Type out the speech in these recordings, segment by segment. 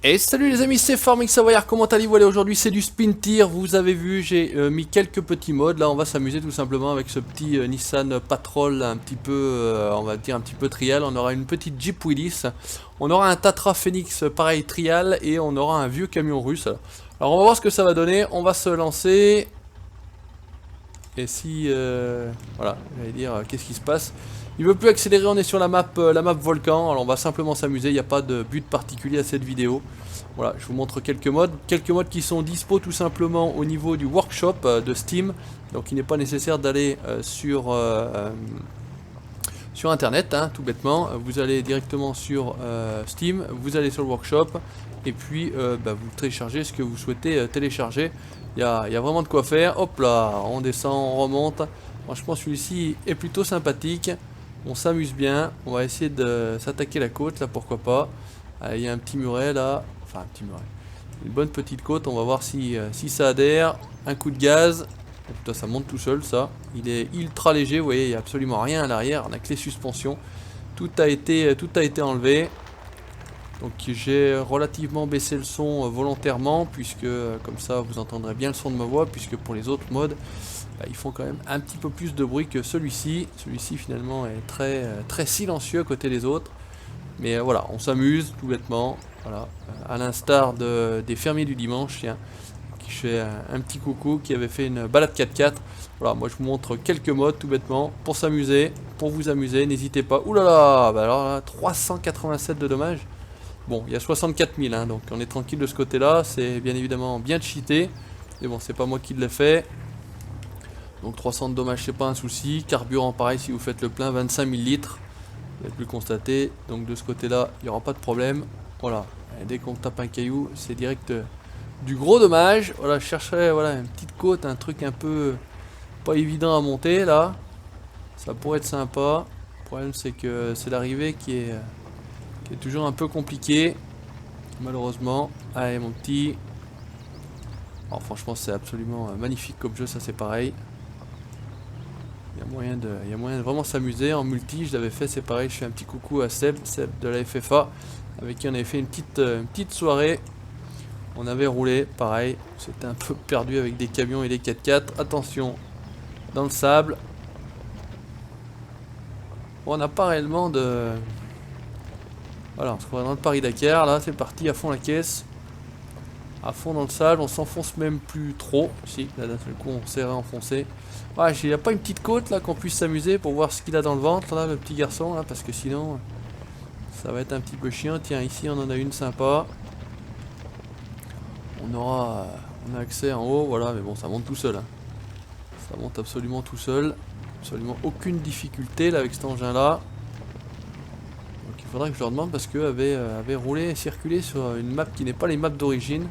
Et salut les amis, c'est Farming Savoyard, comment allez-vous? Allez, aujourd'hui c'est du spin tier, vous avez vu, j'ai mis quelques petits modes. Là on va s'amuser tout simplement avec ce petit Nissan Patrol, un petit peu, on va dire un petit peu trial. On aura une petite Jeep Willys, on aura un Tatra Phoenix pareil trial, et on aura un vieux camion russe. Alors on va voir ce que ça va donner, on va se lancer. Et si, voilà, j'allais dire, qu'est-ce qui se passe? Il veut plus accélérer, on est sur la map volcan. Alors on va simplement s'amuser, il n'y a pas de but particulier à cette vidéo. Voilà, je vous montre quelques modes qui sont dispo tout simplement au niveau du workshop de Steam. Donc il n'est pas nécessaire d'aller sur internet, hein, tout bêtement. Vous allez directement sur Steam, vous allez sur le workshop, et puis vous téléchargez ce que vous souhaitez télécharger. Il y a vraiment de quoi faire. Hop là, on descend, on remonte. Franchement celui-ci est plutôt sympathique. On s'amuse bien, on va essayer de s'attaquer la côte là, pourquoi pas. Il y a un petit muret là, enfin un petit muret, une bonne petite côte, on va voir si ça adhère. Un coup de gaz, oh, putain, ça monte tout seul ça, il est ultra léger, vous voyez, il n'y a absolument rien à l'arrière, on a que les suspensions, tout a été enlevé. Donc j'ai relativement baissé le son volontairement, puisque comme ça vous entendrez bien le son de ma voix, puisque pour les autres modes, ils font quand même un petit peu plus de bruit que celui-ci. Celui-ci finalement est très silencieux à côté des autres. Mais voilà, on s'amuse tout bêtement. Voilà, à l'instar des fermiers du dimanche, tiens, qui fait un petit coucou, qui avait fait une balade 4x4. Voilà, moi je vous montre quelques modes tout bêtement pour s'amuser, pour vous amuser. N'hésitez pas. Ouh là là, bah alors là, 387 de dommages. Bon, il y a 64 000, hein, donc on est tranquille de ce côté-là. C'est bien évidemment bien cheaté. Mais bon, c'est pas moi qui l'ai fait. Donc 300 de dommages, c'est pas un souci. Carburant, pareil, si vous faites le plein, 25 000 litres. Vous avez pu le constater. Donc de ce côté-là, il n'y aura pas de problème. Voilà. Et dès qu'on tape un caillou, c'est direct du gros dommage. Voilà, je chercherais voilà, une petite côte, un truc un peu pas évident à monter là. Ça pourrait être sympa. Le problème, c'est que c'est l'arrivée qui est toujours un peu compliquée. Malheureusement. Allez, mon petit. Alors franchement, c'est absolument magnifique comme jeu, ça c'est pareil. Il y a moyen de vraiment s'amuser. En multi, je l'avais fait, c'est pareil. Je fais un petit coucou à Seb de la FFA, avec qui on avait fait une petite soirée. On avait roulé, pareil. C'était un peu perdu avec des camions et des 4x4. Attention, dans le sable. Bon, on n'a pas réellement de... Voilà, on se croit dans le Paris-Dakar. Là, c'est parti, à fond la caisse. À fond dans le sable, on s'enfonce même plus trop. Si, là d'un seul coup, on s'est réenfoncé. Ouais, il n'y a pas une petite côte là qu'on puisse s'amuser pour voir ce qu'il a dans le ventre là, le petit garçon là, parce que sinon ça va être un petit peu chiant. Tiens, ici on en a une sympa. On a accès en haut, voilà, mais bon, ça monte tout seul. Hein. Ça monte absolument tout seul. Absolument aucune difficulté là avec cet engin là. Donc il faudrait que je leur demande, parce qu'eux avaient roulé et circulé sur une map qui n'est pas les maps d'origine.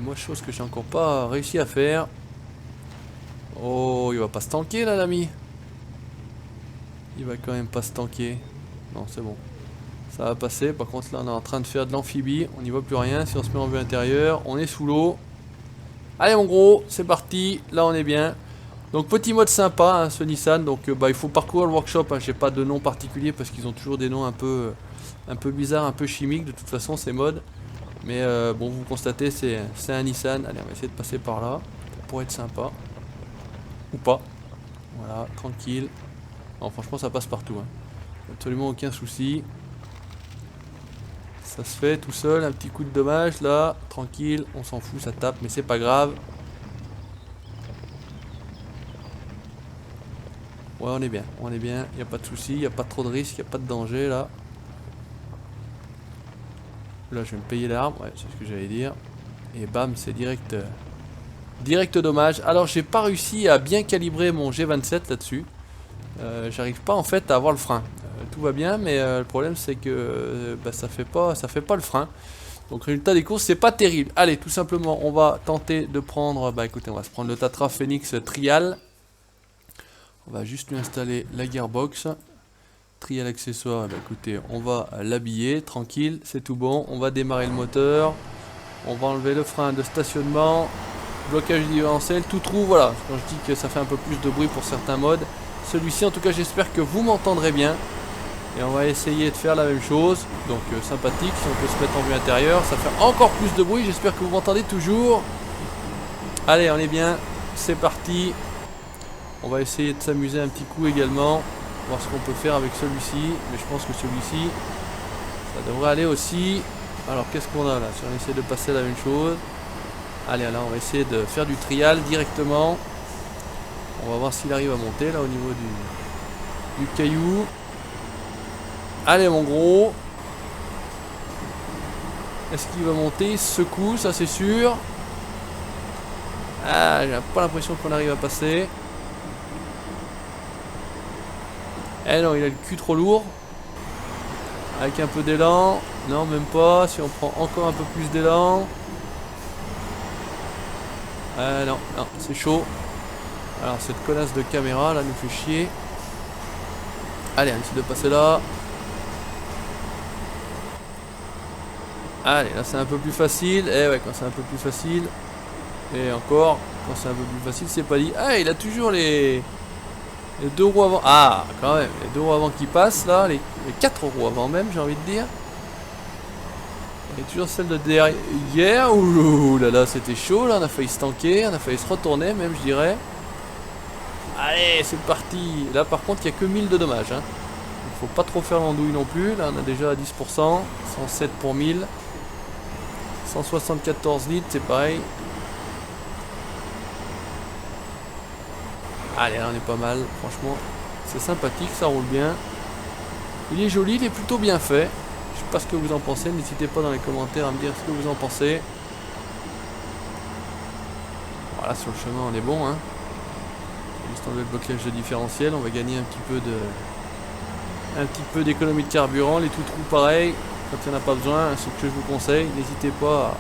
Moi, chose que j'ai encore pas réussi à faire. Oh, il va pas se tanker là, l'ami. Il va quand même pas se tanker. Non, c'est bon. Ça va passer. Par contre, là, on est en train de faire de l'amphibie. On n'y voit plus rien. Si on se met en vue intérieure, on est sous l'eau. Allez, mon gros, c'est parti. Là, on est bien. Donc, petit mode sympa, hein, ce Nissan. Donc, il faut parcourir le workshop. Hein. J'ai pas de nom particulier parce qu'ils ont toujours des noms un peu bizarres, un peu chimiques. De toute façon, ces modes. Mais bon, vous constatez, c'est un Nissan. Allez, on va essayer de passer par là. Ça pourrait être sympa. Ou pas. Voilà, tranquille. Non, franchement, ça passe partout. Hein. Absolument aucun souci. Ça se fait tout seul. Un petit coup de dommage là. Tranquille, on s'en fout, ça tape, mais c'est pas grave. Ouais, on est bien. On est bien. Il n'y a pas de souci. Il n'y a pas trop de risque. Il n'y a pas de danger là. Là, je vais me payer l'arme. Ouais, c'est ce que j'allais dire. Et bam, c'est direct. Direct dommage. Alors j'ai pas réussi à bien calibrer mon G27 là-dessus. J'arrive pas en fait à avoir le frein. Tout va bien, mais le problème c'est que ça fait pas le frein. Donc résultat des courses, c'est pas terrible. Allez, tout simplement, on va tenter de prendre. Bah écoutez, on va se prendre le Tatra Phoenix Trial. On va juste lui installer la gearbox. Trial accessoire. Bah écoutez, on va l'habiller, tranquille, c'est tout bon. On va démarrer le moteur. On va enlever le frein de stationnement. Blocage différentiel, tout trou, voilà. Quand je dis que ça fait un peu plus de bruit pour certains modes. Celui-ci, en tout cas, j'espère que vous m'entendrez bien. Et on va essayer de faire la même chose. Donc sympathique, si on peut se mettre en vue intérieure, ça fait encore plus de bruit. J'espère que vous m'entendez toujours. Allez, on est bien. C'est parti. On va essayer de s'amuser un petit coup également. Voir ce qu'on peut faire avec celui-ci. Mais je pense que celui-ci, ça devrait aller aussi. Alors qu'est-ce qu'on a là? Si on essaie de passer la même chose. Allez, là on va essayer de faire du trial directement. On va voir s'il arrive à monter là au niveau du caillou. Allez mon gros. Est-ce qu'il va monter? Il se secoue, ça c'est sûr. Ah, j'ai pas l'impression qu'on arrive à passer. Eh non, il a le cul trop lourd. Avec un peu d'élan. Non, même pas. Si on prend encore un peu plus d'élan. Ah non, non, c'est chaud. Alors cette connasse de caméra là nous fait chier. Allez, on essaie de passer là. Allez, là c'est un peu plus facile. Eh ouais, quand c'est un peu plus facile. Et encore, quand c'est un peu plus facile, c'est pas dit. Ah, il a toujours les deux roues avant. Ah, quand même, les deux roues avant qui passent là. Les 4 roues avant même, j'ai envie de dire. Et toujours celle de derrière. Ouh là là, c'était chaud là. On a failli se tanker, on a failli se retourner même, je dirais. Allez, c'est parti. Là par contre, il n'y a que 1000 de dommages. Hein. Il faut pas trop faire l'andouille non plus. Là, on a déjà 10%. 107 pour 1000. 174 litres, c'est pareil. Allez, là on est pas mal, franchement. C'est sympathique, ça roule bien. Il est joli, il est plutôt bien fait. Je sais pas ce que vous en pensez. N'hésitez pas dans les commentaires à me dire ce que vous en pensez. Voilà, sur le chemin on est bon. Hein. Juste enlever le blocage de différentiel. On va gagner un petit peu d'économie de carburant. Les tout trous pareil. Quand il n'y en a pas besoin, c'est ce que je vous conseille. N'hésitez pas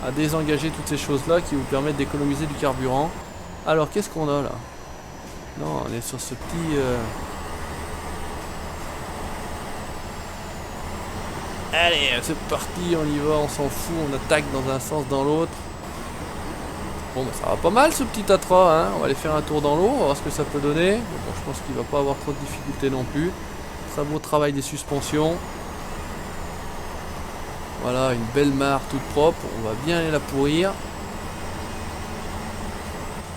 à désengager toutes ces choses-là qui vous permettent d'économiser du carburant. Alors, qu'est-ce qu'on a là? Non, on est sur ce petit... Allez, c'est parti, on y va, on s'en fout, on attaque dans un sens, dans l'autre. Bon, bah, ça va pas mal ce petit Tatra, hein. On va aller faire un tour dans l'eau, on va voir ce que ça peut donner. Bon, je pense qu'il va pas avoir trop de difficultés non plus. Ça vaut travail des suspensions. Voilà, une belle mare toute propre, on va bien aller la pourrir.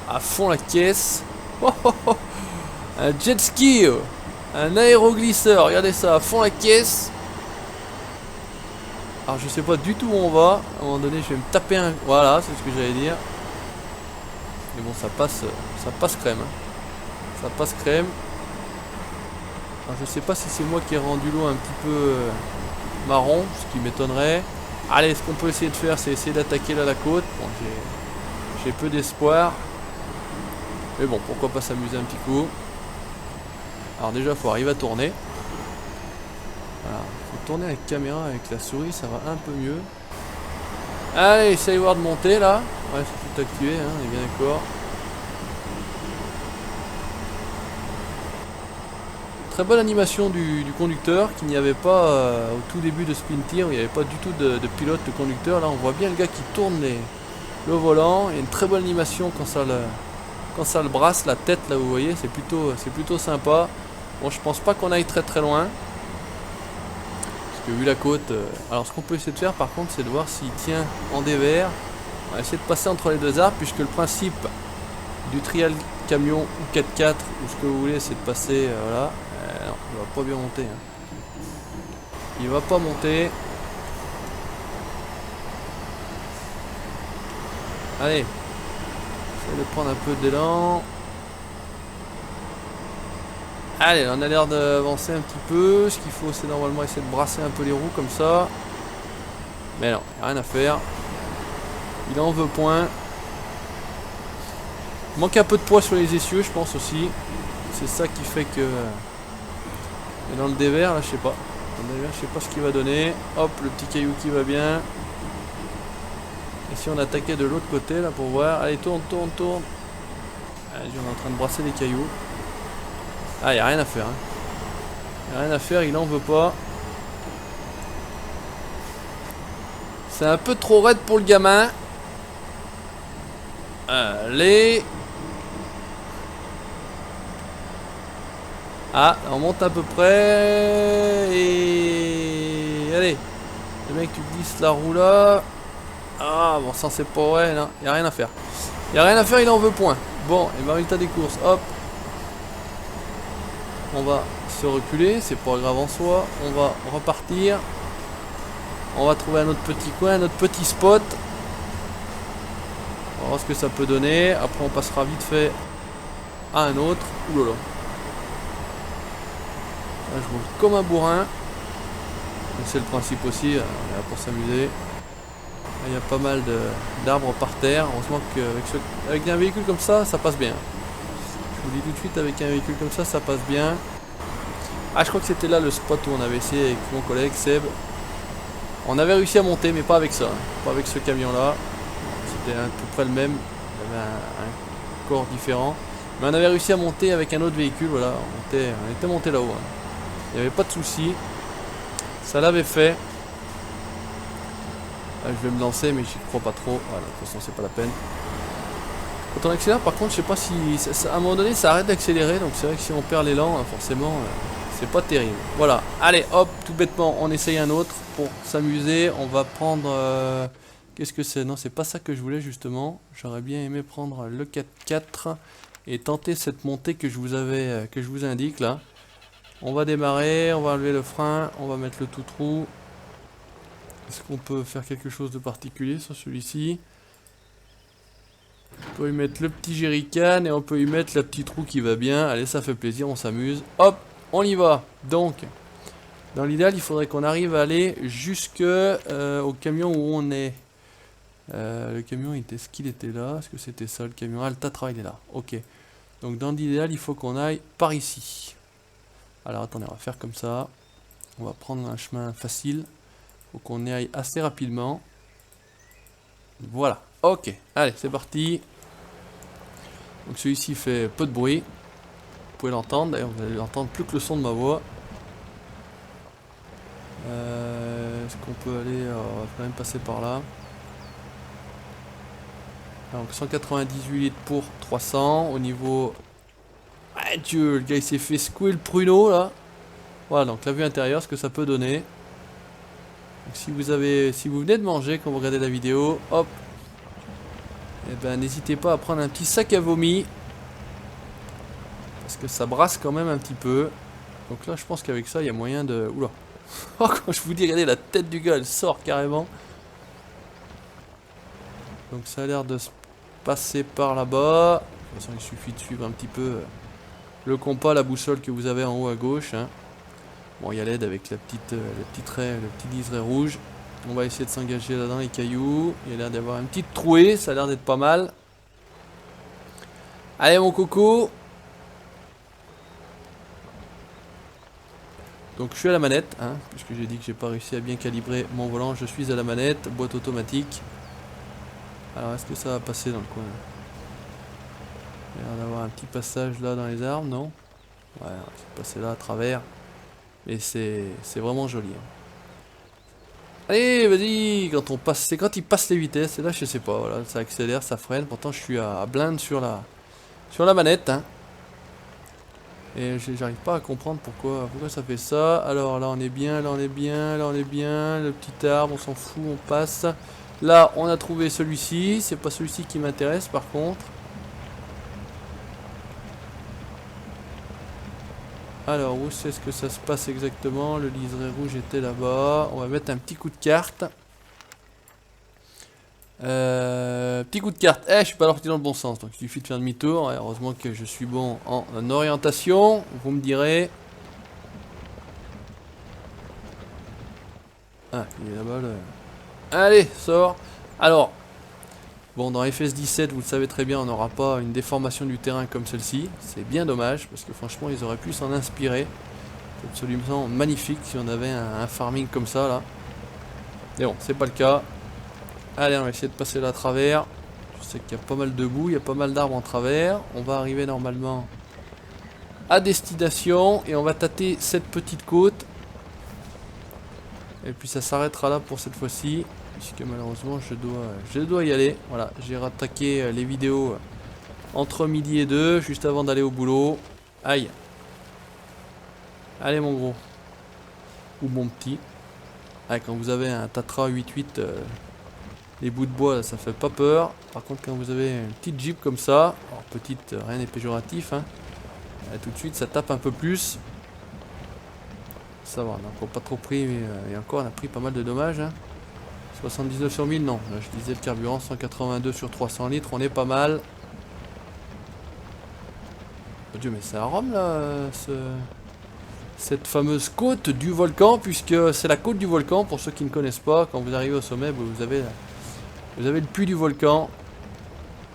À fond la caisse. Oh, oh, oh. Un jet ski, un aéroglisseur, regardez ça, à fond la caisse. Alors je sais pas du tout où on va. À un moment donné je vais me taper un... Voilà, c'est ce que j'allais dire. Mais bon, ça passe crème. Hein. Ça passe crème. Alors je sais pas si c'est moi qui ai rendu l'eau un petit peu marron, ce qui m'étonnerait. Allez, ce qu'on peut essayer de faire, c'est essayer d'attaquer là la côte. Bon, j'ai peu d'espoir. Mais bon, pourquoi pas s'amuser un petit coup. Alors déjà, il faut arriver à tourner. Voilà, faut tourner avec caméra, avec la souris, ça va un peu mieux. Allez, essaye voir de monter là. Ouais, c'est tout activé, hein, on est bien d'accord. Très bonne animation du conducteur qu'il n'y avait pas au tout début de Splinter, où il n'y avait pas du tout de pilote de conducteur. Là, on voit bien le gars qui tourne le volant. Il y a une très bonne animation quand ça le brasse, la tête là, vous voyez, c'est plutôt sympa. Bon, je pense pas qu'on aille très très loin. Parce que vu la côte... Alors ce qu'on peut essayer de faire par contre, c'est de voir s'il tient en dévers. On va essayer de passer entre les deux arbres, puisque le principe du trial camion ou 4x4, ou ce que vous voulez, c'est de passer... voilà. Non, il va pas bien monter. Hein. Il va pas monter. Allez. Essaye de prendre un peu d'élan. Allez, on a l'air d'avancer un petit peu. Ce qu'il faut, c'est normalement essayer de brasser un peu les roues comme ça. Mais non, il n'y a rien à faire. Il en veut point. Il manque un peu de poids sur les essieux, je pense aussi. C'est ça qui fait que... Et dans le dévers, là, je sais pas. Dans le dévers, je sais pas ce qu'il va donner. Hop, le petit caillou qui va bien. Et si on attaquait de l'autre côté, là, pour voir. Allez, tourne, tourne, tourne. Allez, on est en train de brasser les cailloux. Ah, il n'y a rien à faire. Hein. Il n'y a rien à faire, il en veut pas. C'est un peu trop raide pour le gamin. Allez. Ah, on monte à peu près. Et... Allez. Le mec, tu glisses la roue là. Ah, bon, ça c'est pas... Ouais, non, y a rien à faire. Y a rien à faire, il en veut point. Bon, et ben résultat des courses, hop. On va se reculer, c'est pas grave en soi. On va repartir. On va trouver un autre petit coin, un autre petit spot. On va voir ce que ça peut donner. Après, on passera vite fait à un autre. Ouh là là. Là, je roule comme un bourrin. C'est le principe aussi, on est là pour s'amuser. Il y a pas mal d'arbres par terre. Heureusement qu'avec un véhicule comme ça passe bien. Je vous dis tout de suite, avec un véhicule comme ça passe bien. Ah, je crois que c'était là le spot où on avait essayé avec mon collègue Seb. On avait réussi à monter, mais pas avec ça. Pas avec ce camion-là. C'était à peu près le même. Il y avait un corps différent. Mais on avait réussi à monter avec un autre véhicule. Voilà, on était monté là-haut. Il n'y avait pas de souci. Ça l'avait fait. Là, je vais me lancer, mais j'y crois pas trop. Voilà, de toute façon, c'est pas la peine. Quand on accélère, par contre, je sais pas si... à un moment donné, ça arrête d'accélérer. Donc c'est vrai que si on perd l'élan, forcément, c'est pas terrible. Voilà. Allez, hop, tout bêtement, on essaye un autre pour s'amuser. On va prendre... Qu'est-ce que c'est? Non, c'est pas ça que je voulais, justement. J'aurais bien aimé prendre le 4x4 et tenter cette montée que je vous indique, là. On va démarrer, on va enlever le frein, on va mettre le tout trou. Est-ce qu'on peut faire quelque chose de particulier sur celui-ci? On peut y mettre le petit jerrycan et on peut y mettre la petite roue qui va bien. Allez, ça fait plaisir, on s'amuse. Hop, on y va. Donc, dans l'idéal, il faudrait qu'on arrive à aller jusque au camion où on est. Le camion, est-ce qu'il était là? Est-ce que c'était ça le camion? Ah, le Tatra, il est là. Ok. Donc, dans l'idéal, il faut qu'on aille par ici. Alors, attendez, on va faire comme ça. On va prendre un chemin facile. Faut qu'on y aille assez rapidement. Voilà. Ok. Allez, c'est parti. Donc celui-ci fait peu de bruit. Vous pouvez l'entendre. D'ailleurs, vous allez l'entendre plus que le son de ma voix. Est-ce qu'on peut aller... on va quand même passer par là. Donc 198 litres pour 300. Au niveau... Ah Dieu, le gars il s'est fait secouer le pruneau là. Voilà, donc la vue intérieure, ce que ça peut donner. Donc, si vous venez de manger quand vous regardez la vidéo, hop. Et ben n'hésitez pas à prendre un petit sac à vomi. Parce que ça brasse quand même un petit peu. Donc là je pense qu'avec ça il y a moyen de... Oula. Oh, quand je vous dis, regardez la tête du gars, elle sort carrément. Donc ça a l'air de se passer par là-bas. De toute façon il suffit de suivre un petit peu le compas, la boussole que vous avez en haut à gauche. Hein. Bon, il y a l'aide avec le petit liseré rouge. On va essayer de s'engager là dans les cailloux. Il y a l'air d'avoir une petite trouée, ça a l'air d'être pas mal. Allez mon coco. Donc je suis à la manette, hein, puisque j'ai dit que j'ai pas réussi à bien calibrer mon volant. Je suis à la manette, boîte automatique. Alors est-ce que ça va passer dans le coin? Il y a l'air d'avoir un petit passage là dans les arbres, non? Ouais, c'est passé là à travers. Mais c'est vraiment joli. Hein. Allez, vas-y, c'est quand il passe les vitesses, et là je sais pas, voilà, ça accélère, ça freine, pourtant je suis à blinde sur la manette, hein. Et j'arrive pas à comprendre pourquoi ça fait ça. Alors là on est bien, là on est bien, là on est bien, le petit arbre, on s'en fout, on passe. Là on a trouvé celui-ci, c'est pas celui-ci qui m'intéresse par contre. Alors, où c'est ce que ça se passe exactement? Le liseré rouge était là-bas. On va mettre un petit coup de carte. Petit coup de carte. Eh, je suis pas parti dans le bon sens. Donc, il suffit de faire demi-tour. Heureusement que je suis bon en orientation. Vous me direz. Ah, il est là-bas. Allez, sors. Alors. Bon, dans FS17, vous le savez très bien, on n'aura pas une déformation du terrain comme celle-ci. C'est bien dommage, parce que franchement, ils auraient pu s'en inspirer. C'est absolument magnifique si on avait un farming comme ça, là. Mais bon, c'est pas le cas. Allez, on va essayer de passer là à travers. Je sais qu'il y a pas mal de boue, il y a pas mal d'arbres en travers. On va arriver normalement à destination, et on va tâter cette petite côte. Et puis ça s'arrêtera là pour cette fois-ci. Puisque malheureusement je dois y aller. Voilà, j'ai rattaqué les vidéos entre midi et 2, juste avant d'aller au boulot. Aïe. Allez mon gros. Ou mon petit. Ah, quand vous avez un Tatra 8.8, les bouts de bois ça fait pas peur. Par contre quand vous avez une petite Jeep comme ça, alors petite, rien n'est péjoratif, hein, tout de suite ça tape un peu plus. Ça va, on n'a encore pas trop pris, mais et encore on a pris pas mal de dommages. Hein. 79 sur 1000, non. Là, je disais le carburant, 182 sur 300 litres, on est pas mal. Oh Dieu, mais c'est à Rome là, cette fameuse côte du volcan, puisque c'est la côte du volcan, pour ceux qui ne connaissent pas. Quand vous arrivez au sommet, vous avez le puits du volcan.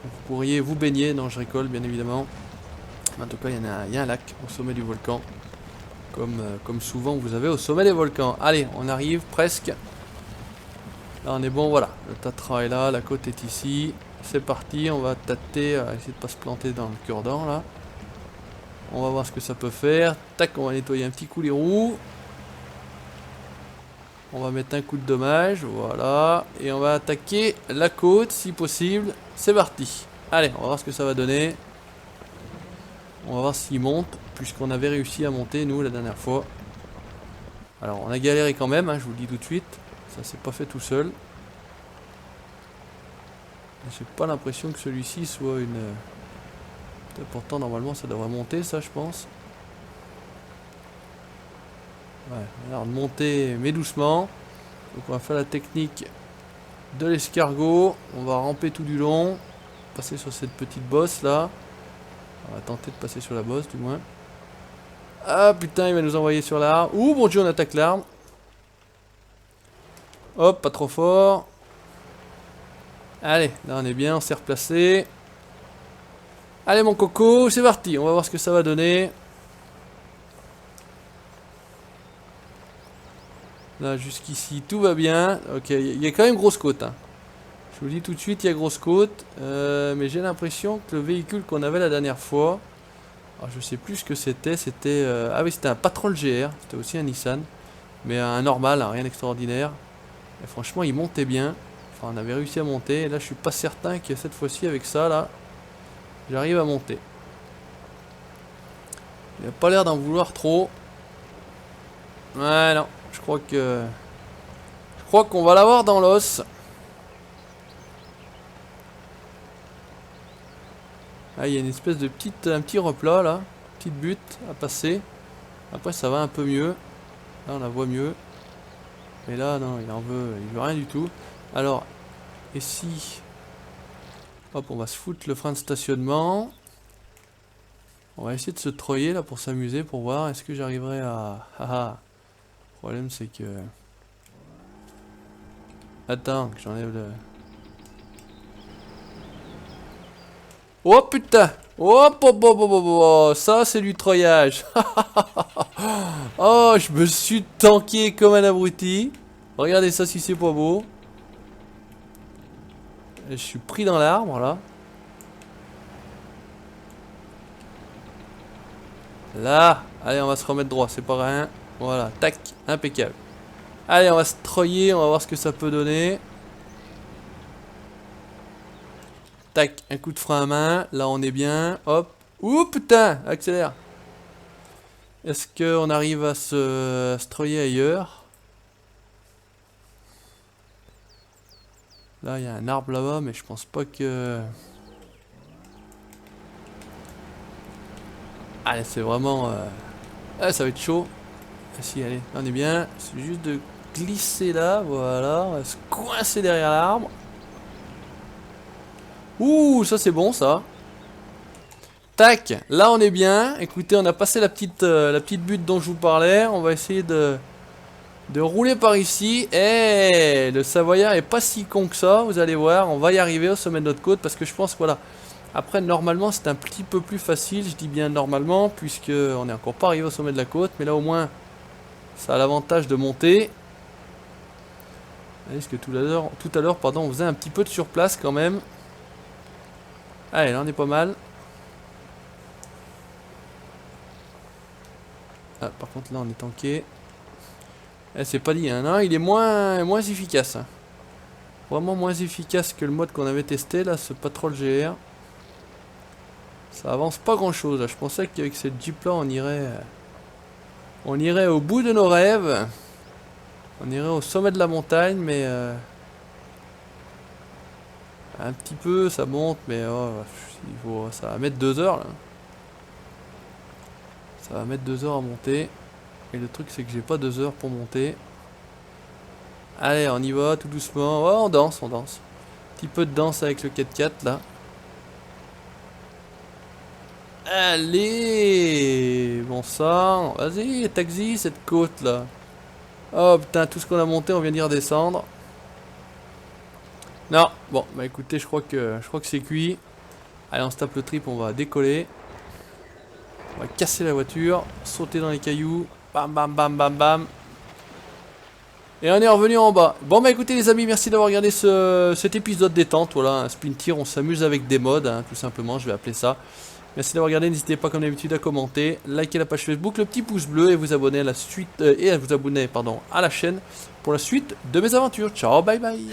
Vous pourriez vous baigner, non je rigole bien évidemment. En tout cas, il y a un lac au sommet du volcan. Comme souvent vous avez au sommet des volcans. Allez, on arrive presque. Là on est bon, voilà. Le Tatra est là, la côte est ici. C'est parti, on va tâter, essayer de pas se planter dans le cure-dent là. On va voir ce que ça peut faire. Tac, on va nettoyer un petit coup les roues. On va mettre un coup de dommage, voilà. Et on va attaquer la côte si possible. C'est parti. Allez, on va voir ce que ça va donner. On va voir s'il monte, puisqu'on avait réussi à monter nous la dernière fois. Alors on a galéré quand même, hein, je vous le dis tout de suite. Ça s'est pas fait tout seul. J'ai pas l'impression que celui-ci soit une... Pourtant normalement ça devrait monter ça je pense. Ouais, on a l'air de monter mais doucement. Donc on va faire la technique de l'escargot. On va ramper tout du long. Passer sur cette petite bosse là. On va tenter de passer sur la bosse du moins. Ah putain, il va nous envoyer sur l'arbre. Ouh bon Dieu, on attaque l'arbre. Hop, pas trop fort. Allez, là on est bien, on s'est replacé. Allez mon coco, c'est parti, on va voir ce que ça va donner. Là jusqu'ici tout va bien. Ok, il y a quand même grosse côte. Hein. Je vous dis tout de suite, il y a grosse côte. Mais j'ai l'impression que le véhicule qu'on avait la dernière fois... Alors, je sais plus ce que c'était. C'était... ah oui, c'était un Patrol GR. C'était aussi un Nissan. Mais un normal, hein, rien d'extraordinaire. Et franchement, il montait bien. Enfin, on avait réussi à monter. Et là, je suis pas certain que cette fois-ci, avec ça, là, j'arrive à monter. Il a pas l'air d'en vouloir trop. Ouais, non. Je crois qu'on va l'avoir dans l'os. Ah, il y a une espèce de un petit replat là. Petite butte à passer. Après, ça va un peu mieux. Là, on la voit mieux. Mais là, non, il veut rien du tout. Alors, et si... Hop, on va se foutre le frein de stationnement. On va essayer de se troyer là pour s'amuser, pour voir. Est-ce que j'arriverai à... Haha. Le problème, c'est que... Attends, que j'enlève le... Oh putain! Oh, ça c'est du troyage. Oh, je me suis tanké comme un abruti. Regardez ça si c'est pas beau. Je suis pris dans l'arbre là. Là, allez, on va se remettre droit, c'est pas rien. Voilà, tac, impeccable. Allez, on va se troyer, on va voir ce que ça peut donner. Tac, un coup de frein à main. Là, on est bien. Hop. Ouh, putain, accélère. Est-ce qu'on arrive à se troyer ailleurs? Là, il y a un arbre là-bas, mais je pense pas que... Allez, c'est vraiment... Ah, ça va être chaud. Ah, si, allez, on est bien. C'est juste de glisser là, voilà. On va se coincer derrière l'arbre. Ouh, ça c'est bon, ça. Tac, là on est bien. Écoutez, on a passé la petite butte dont je vous parlais. On va essayer de rouler par ici. Et le Savoyard est pas si con que ça, vous allez voir. On va y arriver au sommet de notre côte parce que je pense, voilà. Après, normalement, c'est un petit peu plus facile. Je dis bien normalement, puisque on n'est encore pas arrivé au sommet de la côte. Mais là, au moins, ça a l'avantage de monter. Est-ce que tout à l'heure, pardon, on faisait un petit peu de surplace quand même. Allez, là, on est pas mal. Ah, par contre, là, on est tanké. Eh, c'est pas dit, hein. Non, il est moins efficace. Hein. Vraiment moins efficace que le mode qu'on avait testé, là, ce Patrol GR. Ça avance pas grand chose. Je pensais qu'avec cette Jeep là on irait On irait au bout de nos rêves. On irait au sommet de la montagne, mais... un petit peu, ça monte, mais ça va mettre 2 heures là. Ça va mettre 2 heures à monter. Et le truc c'est que j'ai pas 2 heures pour monter. Allez, on y va tout doucement. Oh, on danse, on danse. Petit peu de danse avec le 4x4 là. Allez, bon sang. Vas-y, taxi cette côte là. Oh putain, tout ce qu'on a monté, on vient d'y redescendre. Non, bon, bah écoutez, je crois que c'est cuit. Allez, on se tape le trip, on va décoller. On va casser la voiture, sauter dans les cailloux. Bam, bam, bam, bam, bam. Et on est revenu en bas. Bon bah écoutez les amis, merci d'avoir regardé cet épisode détente. Voilà, un Splinter, on s'amuse avec des mods, hein, tout simplement, je vais appeler ça. Merci d'avoir regardé, n'hésitez pas comme d'habitude à commenter, liker la page Facebook, le petit pouce bleu et vous abonner à la suite à la chaîne pour la suite de mes aventures. Ciao, bye bye.